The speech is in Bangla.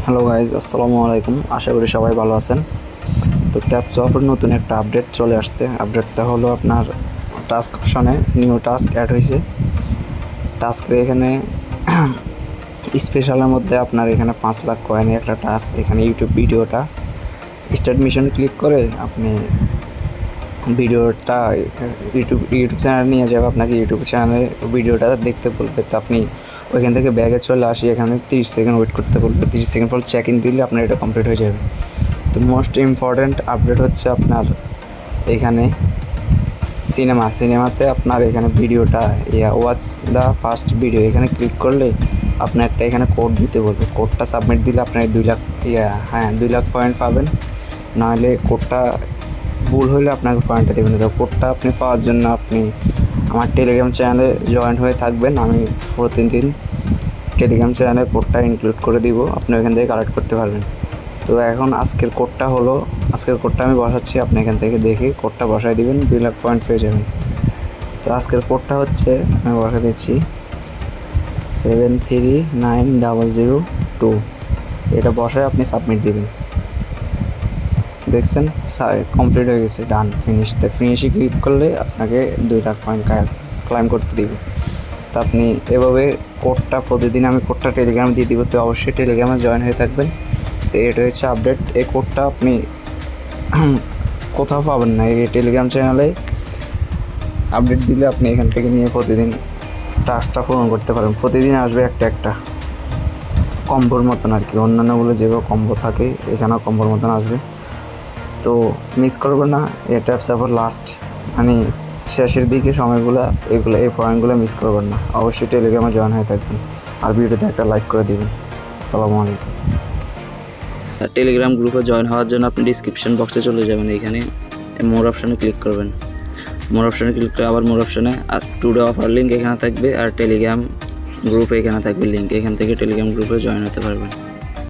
হ্যালো গাইজ, আসসালামু আলাইকুম। আশা করি সবাই ভালো আছেন। তো ট্যাপ জবের নতুন একটা আপডেট চলে আসছে। আপডেটটা হলো আপনার টাস্ক অপশনে নিউ টাস্ক অ্যাড হয়েছে। টাস্কের এখানে স্পেশালের মধ্যে আপনার এখানে 5 লাখ কয়েনে একটা টাস্ক। এখানে ইউটিউব ভিডিওটা স্টার্ট মিশন ক্লিক করে আপনি ভিডিওটা ইউটিউব চ্যানেলে নিয়ে যাবে। আপনাকে ইউটিউব চ্যানেলে ভিডিওটা দেখতে বলবে। তো আপনি ওইখান থেকে ব্যাগে চলে আসি, এখানে 30 সেকেন্ড ওয়েট করতে বলবে। 30 সেকেন্ড পর চেক ইন দিলে আপনার এটা কমপ্লিট হয়ে যাবে। তো মোস্ট ইম্পর্ট্যান্ট আপডেট হচ্ছে আপনার এখানে সিনেমাতে আপনার এখানে ভিডিওটা ওয়াচ দ্য ফার্স্ট ভিডিও এখানে ক্লিক করলে আপনার একটা এখানে কোড দিতে বলবে। কোডটা সাবমিট দিলে আপনার 2 লাখ পয়েন্ট পাবেন। নাহলে কোডটা ভুল হলে আপনাকে পয়েন্টটা দেবেন। তো কোডটা আপনি পাওয়ার জন্য আপনি আমার টেলিগ্রাম চ্যানেলে জয়েন হয়ে থাকবেন। আমি প্রতিদিন টেলিগ্রাম চ্যানেলে কোডটা ইনক্লুড করে দিব, আপনি ওইখান থেকে কালেক্ট করতে পারবেন। তো এখন আজকের কোডটা আমি বসাচ্ছি। আপনি এখান থেকে দেখে কোডটা বসাই দিবেন, 2 লাখ পয়েন্ট পেয়ে যাবেন। তো আজকের কোডটা হচ্ছে, আমি বসা দিচ্ছি 73902। এটা বসায় আপনি সাবমিট দিবেন। দেখছেন কমপ্লিট হয়ে গেছে, ডান, ফিনিশে ক্লিক করলে আপনাকে 2 লাখ পয়েন্ট ক্লাইম করতে দিবে। তো আপনি এভাবে কোডটা প্রতিদিন আমি কোডটা টেলিগ্রামে দিয়ে দিব। তো অবশ্যই টেলিগ্রামে জয়েন হয়ে থাকবেন। তো এটা হচ্ছে আপডেট। এই কোডটা আপনি কোথাও পাবেন না, এই টেলিগ্রাম চ্যানেলে আপডেট দিলে আপনি এখান থেকে নিয়ে প্রতিদিন টাস্কটা পূরণ করতে পারেন। প্রতিদিন আসবে একটা কম্বোর মতন আর কি। অন্যান্যগুলো যেভাবে কম্বো থাকে এখানেও কম্বোর মতন আসবে। তো মিস করবেন না। এই ট্যাপস আবার লাস্ট মানে শেষের দিকে সময়গুলো এই পয়েন্টগুলো মিস করবেন না। অবশ্যই টেলিগ্রামে জয়েন হয়ে থাকবেন আর ভিডিওতে একটা লাইক করে দিবেন। আসসালামু আলাইকুম। টেলিগ্রাম গ্রুপে জয়েন হওয়ার জন্য আপনি ডিসক্রিপশন বক্সে চলে যাবেন। এখানে মোর অপশানে ক্লিক করবেন। মোর অপশানে ক্লিক করে আবার মোর অপশানে টুডে অফার লিঙ্ক এখানে থাকবে, আর টেলিগ্রাম গ্রুপে এখানে থাকবে লিঙ্ক। এখান থেকে টেলিগ্রাম গ্রুপে জয়েন হতে পারবেন।